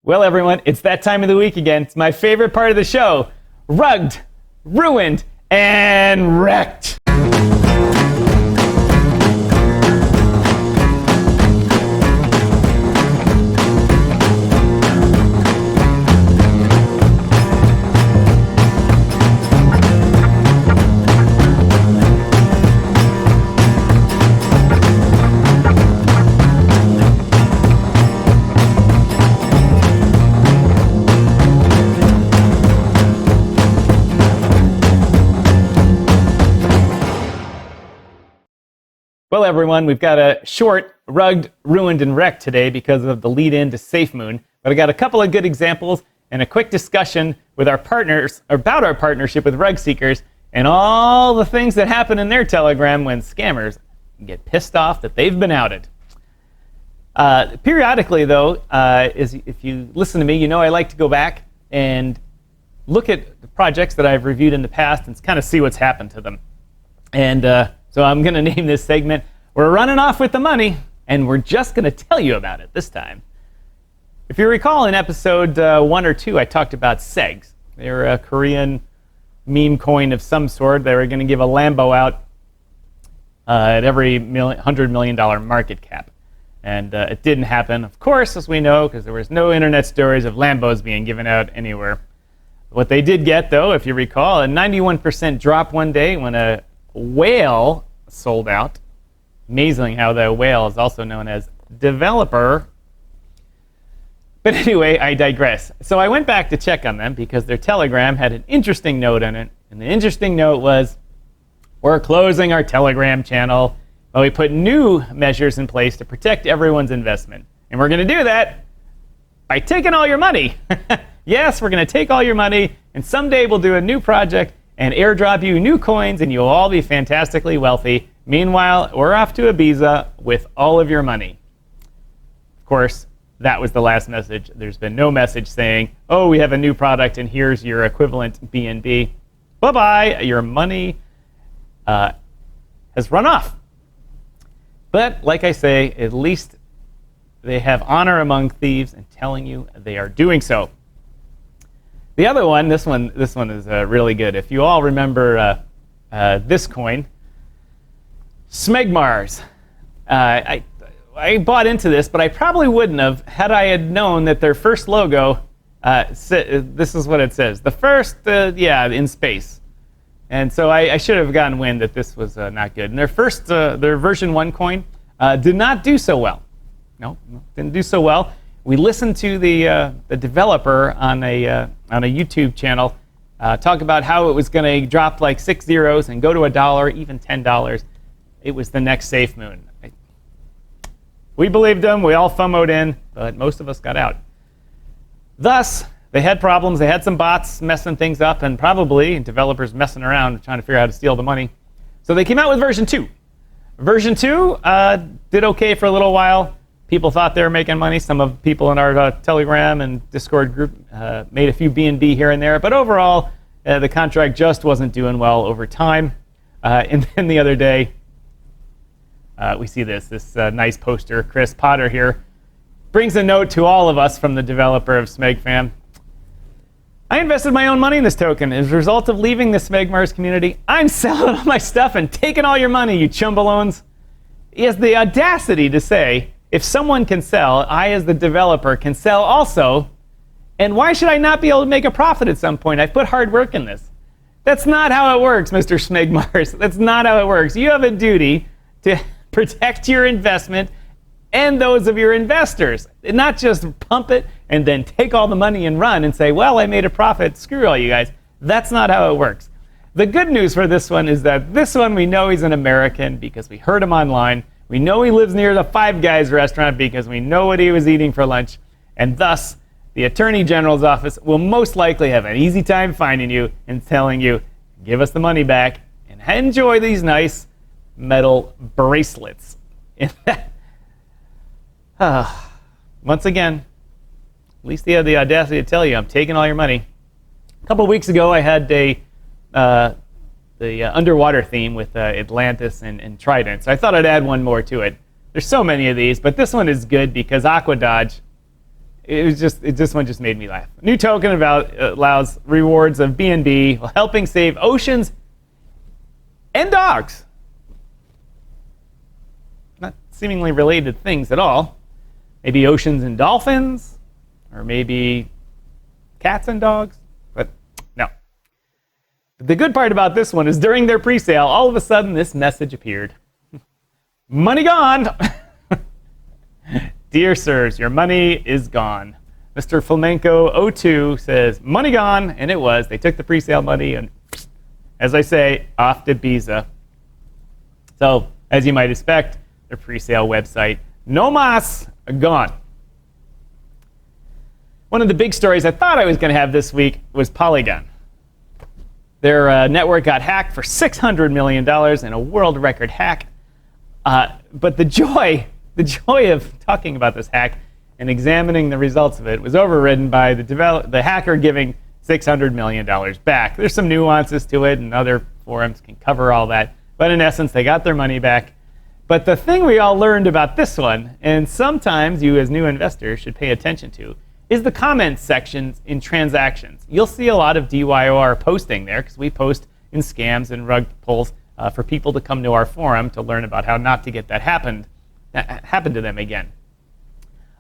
Well, everyone, it's that time of the week again. It's my favorite part of the show. Rugged, ruined, and wrecked. Well, everyone, we've got a short, rugged, ruined, and wrecked today because of the lead-in to SafeMoon. But I got a couple of good examples and a quick discussion with our partners about our partnership with Rug Seekers and all the things that happen in their Telegram when scammers get pissed off that they've been outed. Periodically, though, if you listen to me, you know I like to go back and look at the projects that I've reviewed in the past and kind of see what's happened to them. And so I'm going to name this segment, We're Running Off with the Money, and we're just going to tell you about it this time. If you recall in episode 1 or 2, I talked about SEGS. They were a Korean meme coin of some sort. They were going to give a Lambo out at every $100 million market cap. And it didn't happen, of course, as we know, because there was no internet stories of Lambos being given out anywhere. What they did get, though, if you recall, a 91% drop one day when a whale sold out. Amazing how the whale is also known as developer. But anyway, I digress. So I went back to check on them because their Telegram had an interesting note in it. And the interesting note was, we're closing our Telegram channel, but we put new measures in place to protect everyone's investment. And we're going to do that by taking all your money. Yes, we're going to take all your money, and someday we'll do a new project and airdrop you new coins, and you'll all be fantastically wealthy. Meanwhile, we're off to Ibiza with all of your money. Of course, that was the last message. There's been no message saying, oh, we have a new product, and here's your equivalent BNB. Bye-bye, your money has run off. But, like I say, at least they have honor among thieves in telling you they are doing so. The other one, this one is really good. If you all remember this coin, SMEGMARS. I bought into this, but I probably wouldn't have had I had known that their first logo, this is what it says. The first, in space. And so I should have gotten wind that this was not good. And their first, their version 1 coin did not do so well. No, didn't do so well. We listened to the developer on a YouTube channel talk about how it was going to drop like 6 zeros and go to $1, even $10. It was the next SafeMoon. We believed them. We all FOMO'd in, but most of us got out. Thus, they had problems. They had some bots messing things up, and probably developers messing around trying to figure out how to steal the money. So they came out with version 2. Version 2 did okay for a little while. People thought they were making money. Some of the people in our Telegram and Discord group made a few BNB here and there. But overall, the contract just wasn't doing well over time. And then the other day, we see this nice poster. Chris Potter here brings a note to all of us from the developer of SMEGFam. I invested my own money in this token. As a result of leaving the SMEGMARS community, I'm selling all my stuff and taking all your money, you chumbalones. He has the audacity to say, if someone can sell, I as the developer can sell also, and why should I not be able to make a profit at some point? I've put hard work in this. That's not how it works, Mr. SMEGMARS. That's not how it works. You have a duty to protect your investment and those of your investors, and not just pump it and then take all the money and run and say, well, I made a profit, screw all you guys. That's not how it works. The good news for this one is that this one we know he's an American because we heard him online. We know he lives near the Five Guys restaurant because we know what he was eating for lunch. And thus, the Attorney General's office will most likely have an easy time finding you and telling you, give us the money back and enjoy these nice metal bracelets. Once again, at least he had the audacity to tell you, I'm taking all your money. A couple of weeks ago, I had the underwater theme with Atlantis and Trident. So I thought I'd add one more to it. There's so many of these, but this one is good because AQUADOGE This one just made me laugh. New token allows rewards of BNB while helping save oceans and dogs. Not seemingly related things at all. Maybe oceans and dolphins, or maybe cats and dogs, but no. But the good part about this one is during their pre-sale, all of a sudden this message appeared. Money gone! Dear sirs, your money is gone. Mr. Flamenco02 says, money gone, and it was. They took the pre-sale money and, as I say, off to Ibiza. So, as you might expect, their pre-sale website, no mas, gone. One of the big stories I thought I was going to have this week was Polygon. Their network got hacked for $600 million in a world record hack. But the joy of talking about this hack and examining the results of it was overridden by the hacker giving $600 million back. There's some nuances to it, and other forums can cover all that. But in essence, they got their money back. But the thing we all learned about this one, and sometimes you as new investors should pay attention to, is the comments sections in transactions. You'll see a lot of DYOR posting there, because we post in scams and rug pulls for people to come to our forum to learn about how not to get that happen to them again.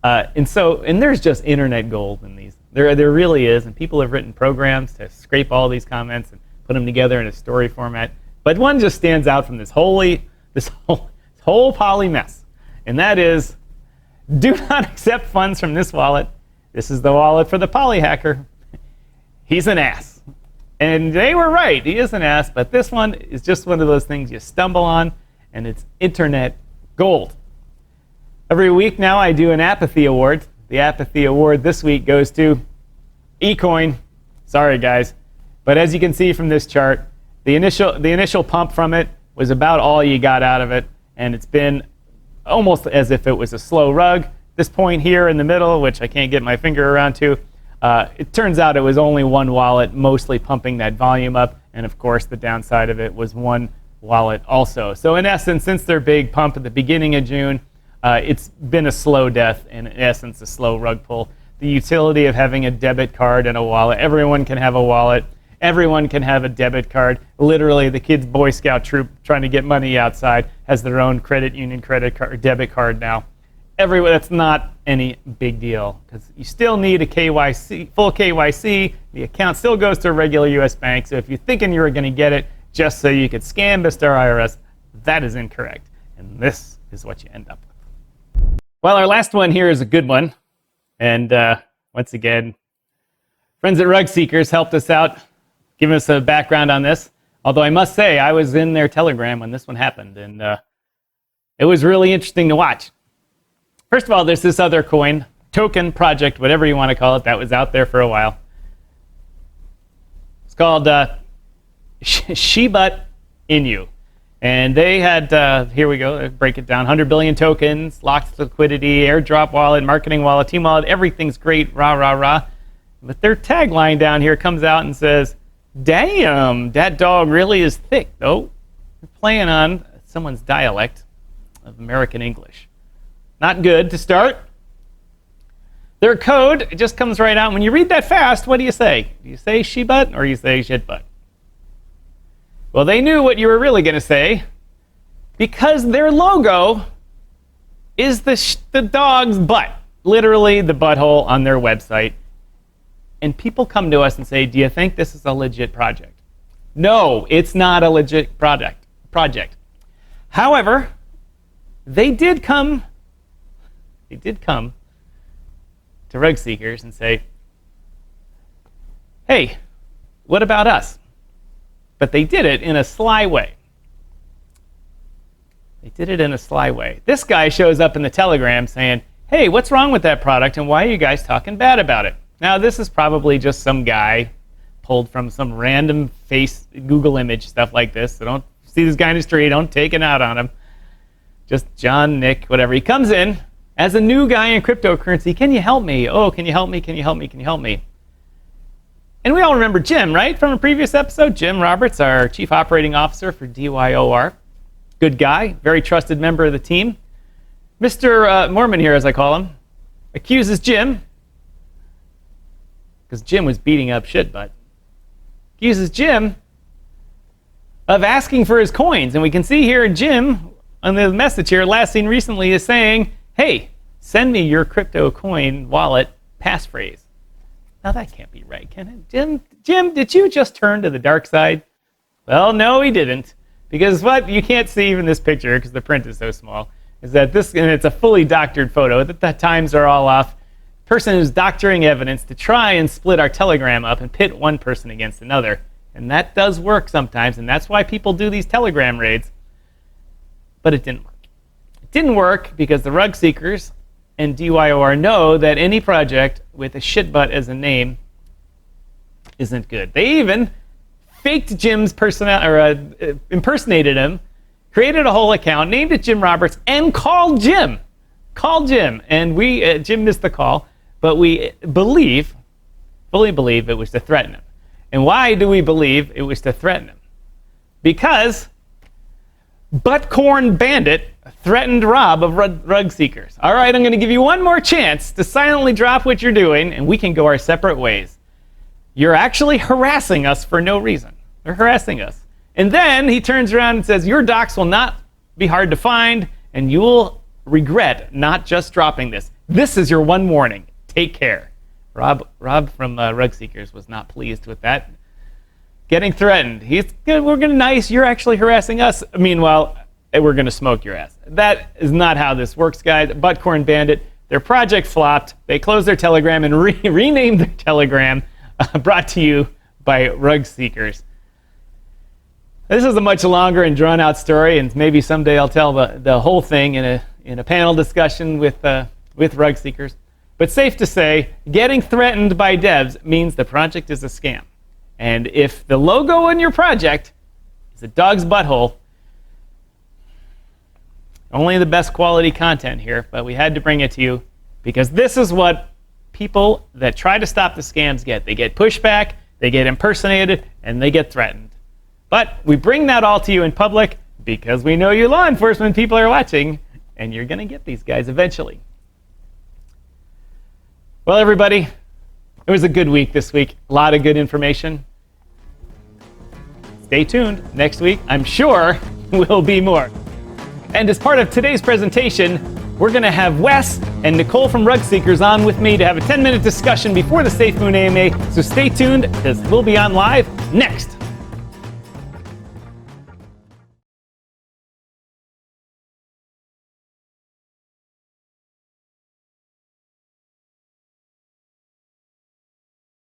And there's just internet gold in these. There really is, and people have written programs to scrape all these comments and put them together in a story format. But one just stands out from this whole poly mess, and that is, do not accept funds from this wallet. This is the wallet for the poly hacker. He's an ass. And they were right, he is an ass, but this one is just one of those things you stumble on, and it's internet gold. Every week now I do an apathy award. The apathy award this week goes to ECOIN. Sorry guys, but as you can see from this chart, the initial pump from it was about all you got out of it, and it's been almost as if it was a slow rug. This point here in the middle, which I can't get my finger around to, it turns out it was only one wallet mostly pumping that volume up, and of course the downside of it was one wallet also. So in essence, since their big pump at the beginning of June, it's been a slow death, and in essence a slow rug pull. The utility of having a debit card and a wallet, everyone can have a wallet, everyone can have a debit card. Literally the kids' Boy Scout troop trying to get money outside has their own credit union credit card, debit card now. That's not any big deal, because you still need a KYC, full KYC. The account still goes to a regular US bank, so if you're thinking you were going to get it just so you could scam Mr. IRS, that is incorrect, and this is what you end up with. Well, our last one here is a good one, and once again, friends at Rug Seekers helped us out, giving us a background on this, although I must say I was in their Telegram when this one happened, and it was really interesting to watch. First of all, there's this other coin, token, project, whatever you want to call it, that was out there for a while. It's called SHIBUTTINU. And they had, here we go, break it down, 100 billion tokens, locked liquidity, airdrop wallet, marketing wallet, team wallet, everything's great, rah, rah, rah. But their tagline down here comes out and says, damn, that dog really is thick, though. They're playing on someone's dialect of American English. Not good to start. Their code, it just comes right out. When you read that fast, what do you say? Do you say she-butt or you say shit-butt? Well, they knew what you were really going to say, because their logo is the dog's butt, literally the butthole on their website. And people come to us and say, do you think this is a legit project? No, it's not a legit project. However, they did come to Rug Seekers and say, hey, what about us? But they did it in a sly way. This guy shows up in the Telegram saying, hey, what's wrong with that product and why are you guys talking bad about it? Now, this is probably just some guy pulled from some random face Google image, stuff like this. So don't see this guy in the street, don't take it out on him. Just John, Nick, whatever. He comes in as a new guy in cryptocurrency. Can you help me? Oh, can you help me? Can you help me? Can you help me? And we all remember Jim, right? From a previous episode. Jim Roberts, our Chief Operating Officer for DYOR. Good guy, very trusted member of the team. Mr. Mormon here, as I call him, accuses Jim because Jim was beating up Shitbutt. Accuses Jim of asking for his coins. And we can see here Jim on the message here, last seen recently, is saying, hey, send me your crypto coin wallet passphrase. Now that can't be right, can it? Jim, did you just turn to the dark side? Well, no, he didn't. Because what you can't see in this picture, because the print is so small, is that this, and it's a fully doctored photo, that the times are all off. Person is doctoring evidence to try and split our Telegram up and pit one person against another. And that does work sometimes, and that's why people do these Telegram raids. But it didn't work. It didn't work because the rug seekers and DYOR know that any project with a shitbutt as a name isn't good. They even faked Jim's impersonated him, created a whole account, named it Jim Roberts, and called Jim. And Jim missed the call, but we fully believe it was to threaten him. And why do we believe it was to threaten him? Because Buttcorn Bandit threatened Rob of Rug Seekers. All right, I'm going to give you one more chance to silently drop what you're doing, and we can go our separate ways. You're actually harassing us for no reason. They're harassing us. And then he turns around and says, your docs will not be hard to find, and you'll regret not just dropping this. This is your one warning. Take care. Rob from Rug Seekers was not pleased with that. Getting threatened. We're going to nice. You're actually harassing us. Meanwhile, we're going to smoke your ass. That is not how this works, guys. Buttcorn Bandit, their project flopped. They closed their Telegram and renamed their Telegram. Brought to you by Rug Seekers. This is a much longer and drawn-out story, and maybe someday I'll tell the whole thing in a panel discussion with Rug Seekers. But safe to say, getting threatened by devs means the project is a scam. And if the logo on your project is a dog's butthole, only the best quality content here, but we had to bring it to you because this is what people that try to stop the scams get. They get pushback, they get impersonated, and they get threatened. But we bring that all to you in public because we know you law enforcement people are watching, and you're going to get these guys eventually. Well, everybody, it was a good week this week. A lot of good information. Stay tuned. Next week, I'm sure, will be more. And as part of today's presentation, we're going to have Wes and Nicole from Rug Seekers on with me to have a 10-minute discussion before the SafeMoon AMA. So stay tuned, because we'll be on live next.